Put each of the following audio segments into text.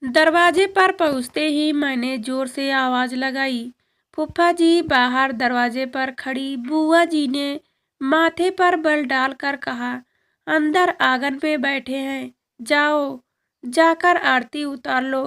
दरवाजे पर पहुंचते ही मैंने जोर से आवाज लगाई। फूफा जी बाहर दरवाजे पर खड़ी बुआ जी ने माथे पर बल डालकर कहा, अंदर आंगन में बैठे हैं, जाओ जाकर आरती उतार लो।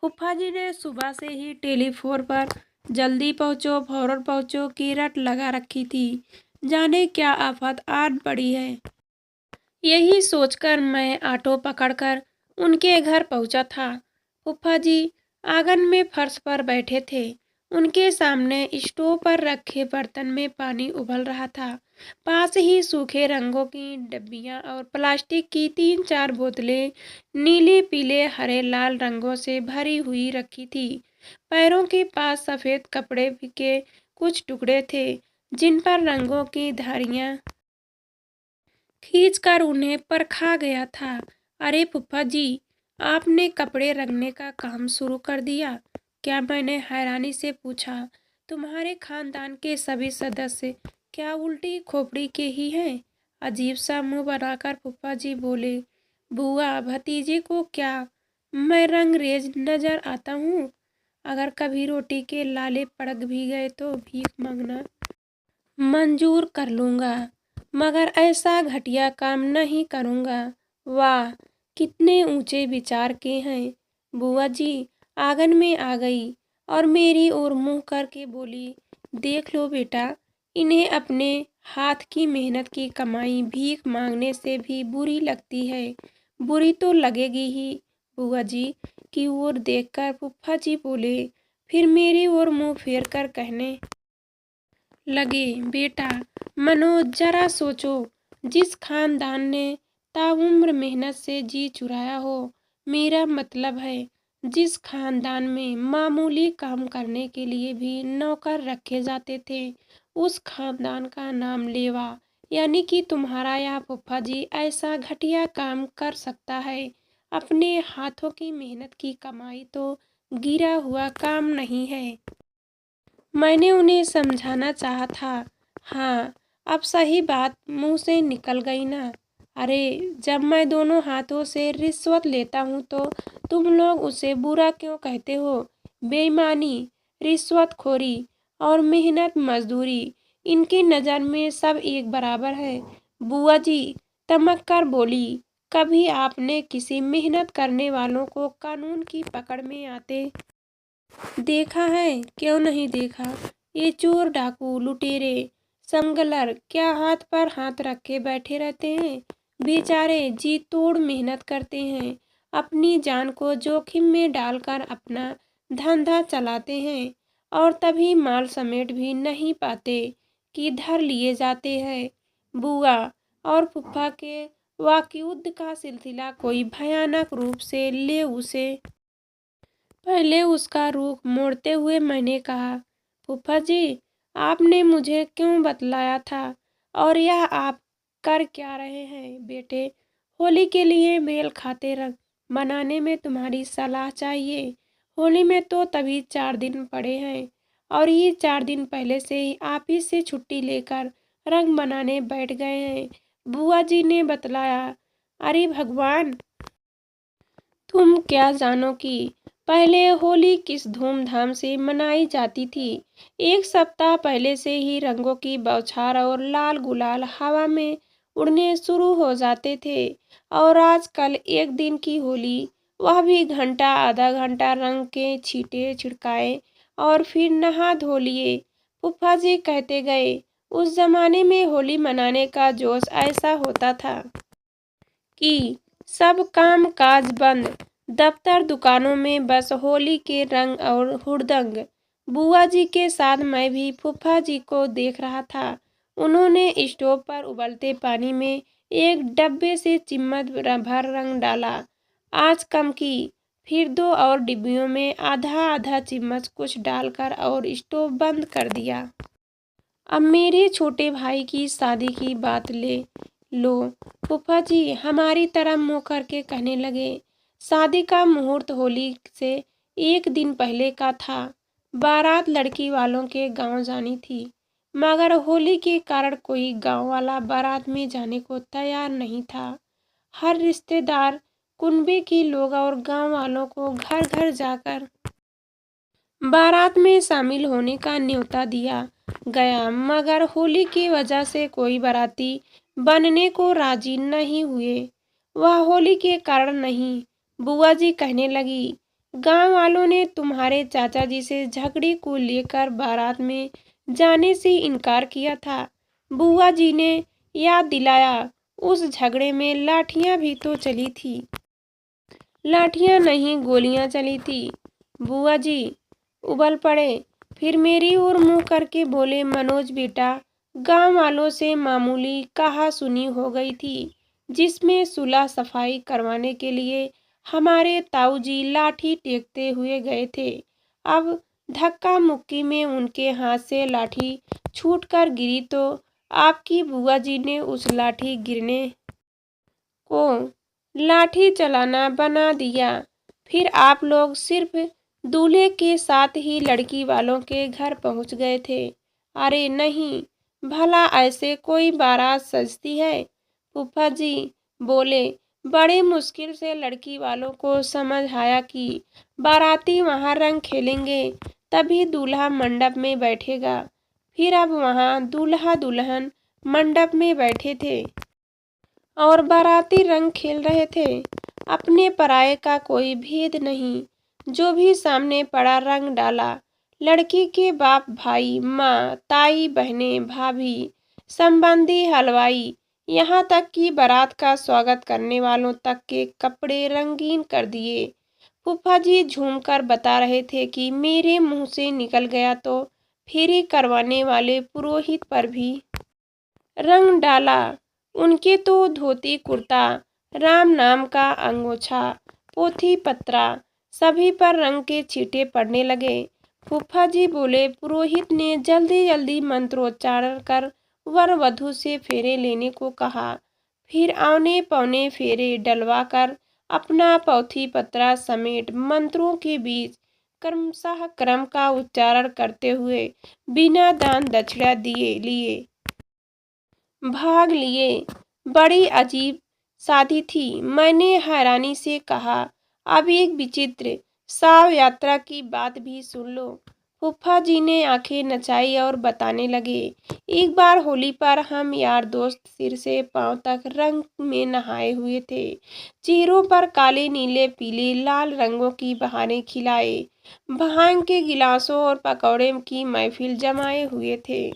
फूफा जी ने सुबह से ही टेलीफोन पर जल्दी पहुंचो फौरन पहुंचो की रट लगा रखी थी। जाने क्या आफत आन पड़ी है। यही सोचकर मैं ऑटो पकड़कर उनके घर पहुंचा था। फूफा जी आंगन में फर्श पर बैठे थे। उनके सामने स्टोव पर रखे बर्तन में पानी उबल रहा था। पास ही सूखे रंगों की डब्बियां और प्लास्टिक की 3-4 बोतलें नीले पीले हरे लाल रंगों से भरी हुई रखी थी। पैरों के पास सफेद कपड़े के कुछ टुकड़े थे जिन पर रंगों की धारियां खींचकर उन्हें परखा गया था। अरे फूफा जी, आपने कपड़े रंगने का काम शुरू कर दिया क्या? मैंने हैरानी से पूछा। तुम्हारे खानदान के सभी सदस्य क्या उल्टी खोपड़ी के ही हैं? अजीब सा मुंह बनाकर फूफा जी बोले। बुआ भतीजे को क्या मैं रंगरेज नजर आता हूँ? अगर कभी रोटी के लाले पड़क भी गए तो भीख मांगना मंजूर कर लूंगा, मगर ऐसा घटिया काम नहीं करूंगा। वाह, कितने ऊंचे विचार के हैं। बुआ जी आंगन में आ गई और मेरी ओर मुंह करके बोली, देख लो बेटा, इन्हें अपने हाथ की मेहनत की कमाई भीख मांगने से भी बुरी लगती है। बुरी तो लगेगी ही। बुआ जी की ओर देखकर फूफा जी बोले, फिर मेरी ओर मुंह फेर कर कहने लगे, बेटा मनोज जरा सोचो, जिस खानदान ने ताउम्र मेहनत से जी चुराया हो, मेरा मतलब है जिस खानदान में मामूली काम करने के लिए भी नौकर रखे जाते थे, उस खानदान का नाम लेवा, यानी कि तुम्हारा यह फूफा जी ऐसा घटिया काम कर सकता है। अपने हाथों की मेहनत की कमाई तो गिरा हुआ काम नहीं है। मैंने उन्हें समझाना चाहा था। हाँ, अब सही बात मुंह से निकल गई ना। अरे, जब मैं दोनों हाथों से रिश्वत लेता हूँ तो तुम लोग उसे बुरा क्यों कहते हो? बेईमानी, रिश्वतखोरी और मेहनत मजदूरी, इनकी नज़र में सब एक बराबर है। बुआ जी तमक कर बोली, कभी आपने किसी मेहनत करने वालों को कानून की पकड़ में आते देखा है? क्यों नहीं देखा? ये चोर डाकू लुटेरे समगलर क्या हाथ पर हाथ रख के बैठे रहते हैं? बेचारे जी तोड़ मेहनत करते हैं, अपनी जान को जोखिम में डालकर अपना धंधा चलाते हैं और तभी माल समेट भी नहीं पाते कि धर लिए जाते हैं। बुआ और फूफा के वाकयुद्ध का सिलसिला कोई भयानक रूप से ले उसे पहले उसका रुख मोड़ते हुए मैंने कहा, फूफा जी, आपने मुझे क्यों बतलाया था? और यह आप कर क्या रहे हैं बेटे? होली के लिए मेल खाते रंग बनाने में तुम्हारी सलाह चाहिए। होली में तो तभी 4 दिन पड़े हैं और ये 4 दिन पहले से ही ऑफिस से छुट्टी लेकर रंग बनाने बैठ गए हैं। बुआ जी ने बतलाया। अरे भगवान, तुम क्या जानो कि पहले होली किस धूमधाम से मनाई जाती थी। 1 सप्ताह पहले से ही रंगों की बौछार और लाल गुलाल हवा में उड़ने शुरू हो जाते थे और आजकल एक दिन की होली, वह भी घंटा आधा घंटा रंग के छींटे छिड़काए और फिर नहा धो लिए। फूफा जी कहते गए, उस जमाने में होली मनाने का जोश ऐसा होता था कि सब काम काज बंद, दफ्तर दुकानों में बस होली के रंग और हुड़दंग। बुआ जी के साथ मैं भी फूफा जी को देख रहा था। उन्होंने स्टोव पर उबलते पानी में एक डब्बे से चिम्मच भर रंग डाला, आंच कम की, फिर 2 और डिब्बियों में आधा आधा चिम्मच कुछ डालकर और स्टोव बंद कर दिया। अब मेरे छोटे भाई की शादी की बात ले लो। फूफा जी हमारी तरफ मुंह करके कहने लगे, शादी का मुहूर्त होली से एक दिन पहले का था। बारात लड़की वालों के गांव जानी थी, मगर होली के कारण कोई गांव वाला बारात में जाने को तैयार नहीं था। हर रिश्तेदार कुनबे के लोग और गांव वालों को घर घर जाकर बारात में शामिल होने का न्योता दिया गया, मगर होली की वजह से कोई बाराती बनने को राजी नहीं हुए। वह होली के कारण नहीं, बुआ जी कहने लगी। गांव वालों ने तुम्हारे चाचा जी से झगड़े को लेकर बारात में जाने से इनकार किया था। बुआ जी ने याद दिलाया, उस झगड़े में लाठियां भी तो चली थी। लाठियां नहीं, गोलियां चली थी। बुआ जी उबल पड़े, फिर मेरी ओर मुंह करके बोले, मनोज बेटा, गांव वालों से मामूली कहा सुनी हो गई थी, जिसमें सुलह सफाई करवाने के लिए हमारे ताऊ जी लाठी टेकते हुए गए थे। अब धक्का मुक्की में उनके हाथ से लाठी छूटकर गिरी तो आपकी बुआ जी ने उस लाठी गिरने को लाठी चलाना बना दिया। फिर आप लोग सिर्फ दूल्हे के साथ ही लड़की वालों के घर पहुंच गए थे। अरे नहीं, भला ऐसे कोई बारात सजती है? फूफा जी बोले। बड़े मुश्किल से लड़की वालों को समझ आया कि बाराती वहां रंग खेलेंगे, तभी दूल्हा मंडप में बैठेगा। फिर अब वहां दूल्हा दुल्हन मंडप में बैठे थे और बाराती रंग खेल रहे थे। अपने पराये का कोई भेद नहीं, जो भी सामने पड़ा रंग डाला। लड़की के बाप, भाई, माँ, ताई, बहनें, भाभी, संबंधी, हलवाई, यहाँ तक कि बारात का स्वागत करने वालों तक के कपड़े रंगीन कर दिए। फूफा जी झूमकर बता रहे थे कि मेरे मुंह से निकल गया तो फेरी करवाने वाले पुरोहित पर भी रंग डाला। उनके तो धोती कुर्ता, राम नाम का अंगोछा, पोथी पत्रा, सभी पर रंग के छींटे पड़ने लगे। फूफा जी बोले, पुरोहित ने जल्दी जल्दी मंत्रोच्चारण कर वर वधू से फेरे लेने को कहा। फिर औने पौने फेरे डलवा कर अपना पोथी पत्रा समेट मंत्रों के बीच क्रमशः क्रम का उच्चारण करते हुए बिना दान दक्षिणा दिए लिए भाग लिए। बड़ी अजीब शादी थी। मैंने हैरानी से कहा, अब एक विचित्र शव यात्रा की बात भी सुन लो। फूफा जी ने आंखें नचाई और बताने लगे, एक बार होली पर हम यार दोस्त सिर से पांव तक रंग में नहाए हुए थे। चेहरों पर काले नीले पीले लाल रंगों की बहारें खिलाए, भांग के गिलासों और पकौड़े की महफिल जमाए हुए थे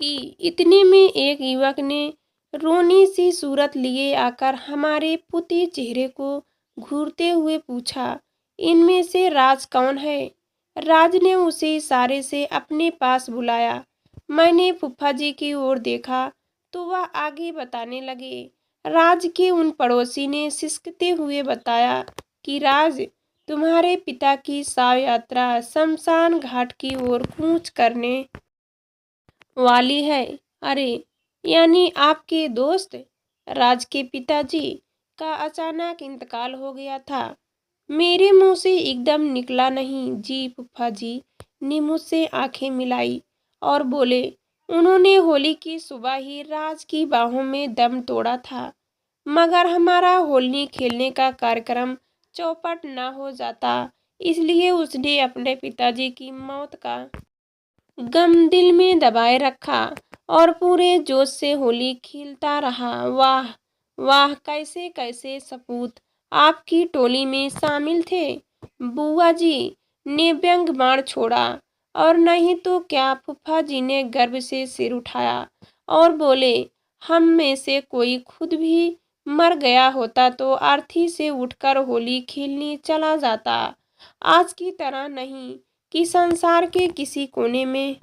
कि इतने में एक युवक ने रोनी सी सूरत लिए आकर हमारे पुती चेहरे को घूरते हुए पूछा, इनमें से राज कौन है? राज ने उसे इशारे से अपने पास बुलाया। मैंने फूफा जी की ओर देखा तो वह आगे बताने लगे। राज के उन पड़ोसी ने सिसकते हुए बताया कि राज, तुम्हारे पिता की शव यात्रा शमशान घाट की ओर कूच करने वाली है। अरे, यानी आपके दोस्त राज के पिताजी का अचानक इंतकाल हो गया था? मेरे मुंह से एकदम निकला नहीं। जी, फूफा जी ने मुझसे आंखें मिलाई और बोले, उन्होंने होली की सुबह ही राज की बाहों में दम तोड़ा था, मगर हमारा होली खेलने का कार्यक्रम चौपट न हो जाता, इसलिए उसने अपने पिताजी की मौत का गम दिल में दबाए रखा और पूरे जोश से होली खेलता रहा। वाह वाह, कैसे कैसे सपूत आपकी टोली में शामिल थे। बुआ जी ने व्यंग बाण छोड़ा। और नहीं तो क्या, फूफा जी ने गर्व से सिर उठाया और बोले, हम में से कोई खुद भी मर गया होता तो अर्थी से उठकर होली खेलने चला जाता। आज की तरह नहीं कि संसार के किसी कोने में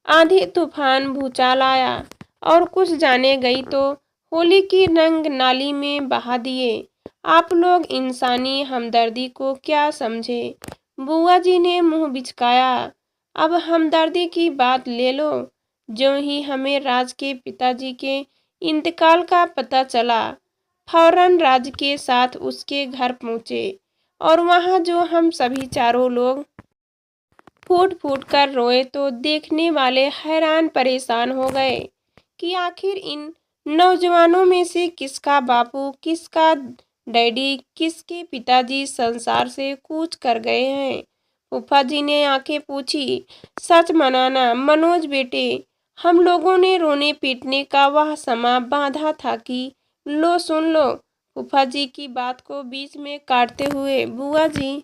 आंधी तूफान भूचाल आया और कुछ जाने गई तो होली की रंग नाली में बहा दिए। आप लोग इंसानी हमदर्दी को क्या समझे? बुआ जी ने मुंह बिचकाया। अब हमदर्दी की बात ले लो। जो ही हमें राज के पिताजी के इंतकाल का पता चला, फौरन राज के साथ उसके घर पहुंचे और वहां जो हम सभी चारों लोग फूट फूट कर रोए तो देखने वाले हैरान परेशान हो गए कि आखिर इन नौजवानों में से किसका बापू, किसका डैडी, किसके पिताजी संसार से कूच कर गए हैं? फूफा जी ने आंखें पूछी। सच मनाना मनोज बेटे, हम लोगों ने रोने पीटने का वह समा बांधा था कि लो सुन लो। फूफा जी की बात को बीच में काटते हुए बुआ जी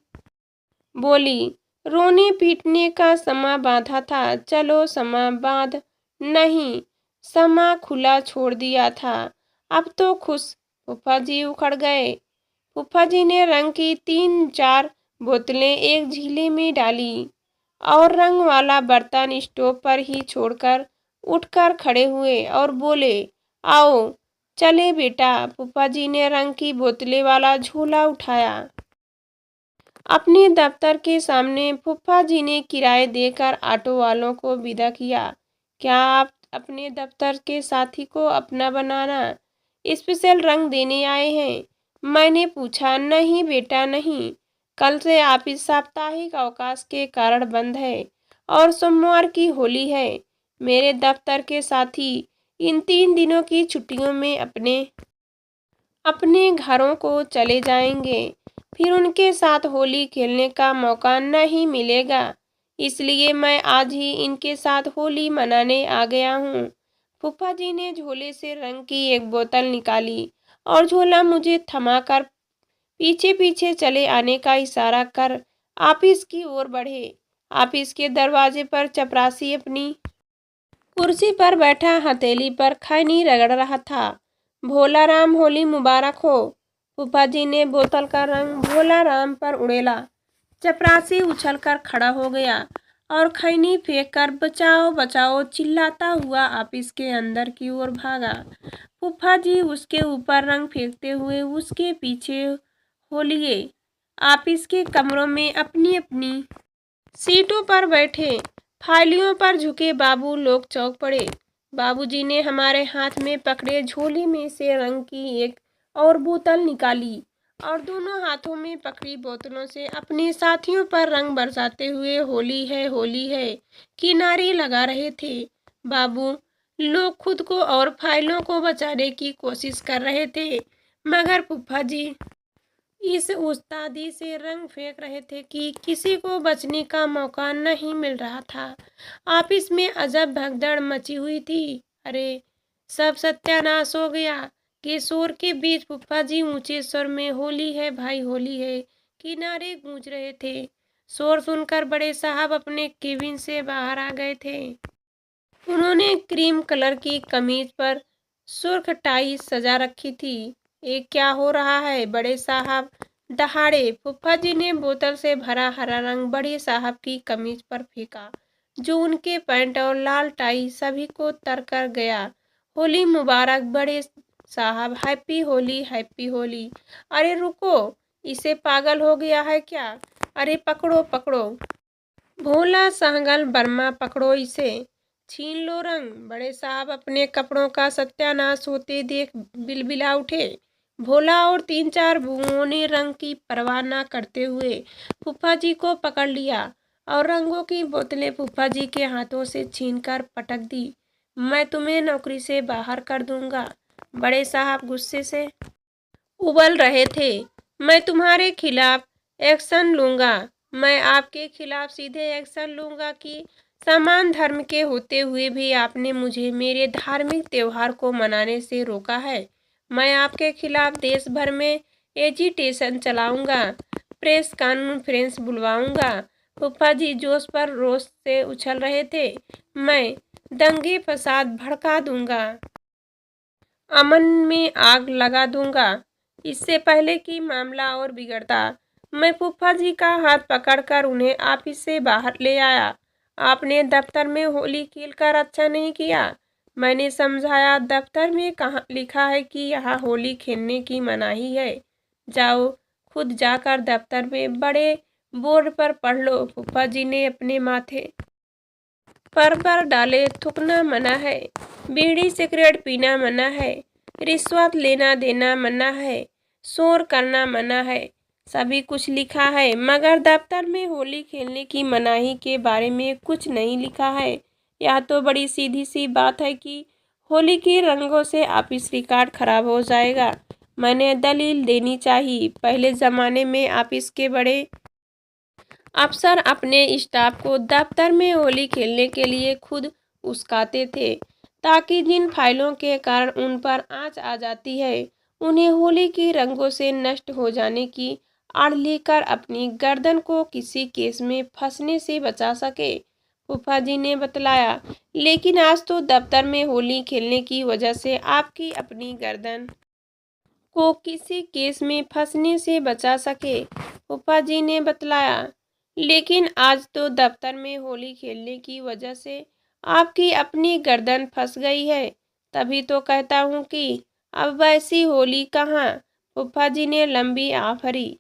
बोली, रोने पीटने का समा बांधा था, चलो समा बांध नहीं, समा खुला छोड़ दिया था, अब तो खुश। फूफा जी उखड़ गए। फूफा जी ने रंग की 3-4 बोतलें एक झीले में डाली और रंग वाला बर्तन स्टोव पर ही छोड़कर उठकर खड़े हुए और बोले, आओ चले बेटा। फूफा जी ने रंग की बोतलें वाला झोला उठाया। अपने दफ्तर के सामने फूफा जी ने किराए देकर ऑटो वालों को विदा किया। क्या आप अपने दफ्तर के साथी को अपना बनाना स्पेशल रंग देने आए हैं? मैंने पूछा। नहीं बेटा नहीं, कल से ऑफिस साप्ताहिक अवकाश के कारण बंद है और सोमवार की होली है। मेरे दफ्तर के साथी इन 3 दिनों की छुट्टियों में अपने अपने घरों को चले जाएंगे, फिर उनके साथ होली खेलने का मौका नहीं मिलेगा, इसलिए मैं आज ही इनके साथ होली मनाने आ गया हूँ। फूफा जी ने झोले से रंग की एक बोतल निकाली और झोला मुझे थमाकर पीछे पीछे चले आने का इशारा कर ऑफिस की ओर बढ़े। ऑफिस के दरवाजे पर चपरासी अपनी कुर्सी पर बैठा हथेली पर खैनी रगड़ रहा था। भोला राम होली मुबारक हो। फूफा जी ने बोतल का रंग भोला राम पर उड़ेला। चपरासी उछलकर खड़ा हो गया और खैनी फेंक कर बचाओ बचाओ चिल्लाता हुआ ऑफिस के अंदर की ओर भागा। फूफा जी उसके ऊपर रंग फेंकते हुए उसके पीछे हो लिए। ऑफिस के कमरों में अपनी अपनी सीटों पर बैठे फाइलों पर झुके बाबू लोग चौंक पड़े। बाबूजी ने हमारे हाथ में पकड़े झोले में से रंग की एक और बोतल निकाली और दोनों हाथों में पकड़ी बोतलों से अपने साथियों पर रंग बरसाते हुए होली है की नारे लगा रहे थे। बाबू लोग खुद को और फाइलों को बचाने की कोशिश कर रहे थे, मगर फूफा जी इस उस्तादी से रंग फेंक रहे थे कि किसी को बचने का मौका नहीं मिल रहा था। ऑफिस में अजब भगदड़ मची हुई थी। अरे सब सत्यानाश हो गया कि शोर के बीच फूफा जी ऊंचे स्वर में होली है भाई होली है किनारे गूंज रहे थे। शोर सुनकर बड़े साहब अपने केबिन से बाहर आ गए थे। उन्होंने क्रीम कलर की कमीज पर सुर्ख टाई सजा रखी थी। ये क्या हो रहा है बड़े साहब? दहाड़े फूफा जी ने बोतल से भरा हरा रंग बड़े साहब की कमीज पर फेंका, जो उनके पैंट और लाल टाई सभी को तर कर गया। होली मुबारक बड़े साहब, हैप्पी होली हैप्पी होली। अरे रुको, इसे पागल हो गया है क्या? अरे पकड़ो पकड़ो भोला सहगल बर्मा, पकड़ो इसे, छीन लो रंग। बड़े साहब अपने कपड़ों का सत्यानाश होते देख बिलबिला उठे। भोला और 3-4 बुओं ने रंग की परवाह न करते हुए फूफा जी को पकड़ लिया और रंगों की बोतलें फूफा जी के हाथों से छीनकर पटक दी। मैं तुम्हें नौकरी से बाहर कर दूंगा, बड़े साहब गुस्से से उबल रहे थे। मैं तुम्हारे खिलाफ एक्शन लूंगा। मैं आपके खिलाफ सीधे एक्शन लूंगा कि समान धर्म के होते हुए भी आपने मुझे मेरे धार्मिक त्योहार को मनाने से रोका है। मैं आपके खिलाफ देश भर में एजिटेशन चलाऊंगा, प्रेस कॉन्फ्रेंस बुलवाऊंगा। फूफा जी जोश पर रोष से उछल रहे थे। मैं दंगे फसाद भड़का दूंगा, अमन में आग लगा दूंगा, इससे पहले कि मामला और बिगड़ता। मैं फूफा जी का हाथ पकड़कर उन्हें ऑफिस से बाहर ले आया। आपने दफ्तर में होली खेलकर अच्छा नहीं किया। मैंने समझाया, दफ्तर में कहाँ लिखा है कि यहाँ होली खेलने की मनाही है? जाओ खुद जाकर दफ्तर में बड़े बोर्ड पर पढ़ लो। फूफा जी ने अपने माथे पर डाले। थूकना मना है, बीड़ी सिगरेट पीना मना है, रिश्वत लेना देना मना है, शोर करना मना है, सभी कुछ लिखा है, मगर दफ्तर में होली खेलने की मनाही के बारे में कुछ नहीं लिखा है। यह तो बड़ी सीधी सी बात है कि होली के रंगों से ऑफिस रिकॉर्ड खराब हो जाएगा। मैंने दलील देनी चाहिए। पहले ज़माने में ऑफिस के बड़े अफसर अपने स्टाफ को दफ्तर में होली खेलने के लिए खुद उकसाते थे, ताकि जिन फाइलों के कारण उन पर आंच आ जाती है, उन्हें होली के रंगों से नष्ट हो जाने की आड़ लेकर अपनी गर्दन को किसी केस में फंसने से बचा सके। फूफा जी ने बतलाया, लेकिन आज तो दफ्तर में होली खेलने की वजह से आपकी अपनी गर्दन को किसी केस में फंसने से बचा सके। फूफा जी ने बतलाया, लेकिन आज तो दफ्तर में होली खेलने की वजह से आपकी अपनी गर्दन फंस गई है। तभी तो कहता हूँ कि अब वैसी होली कहाँ। फूफा जी ने लंबी आह भरी।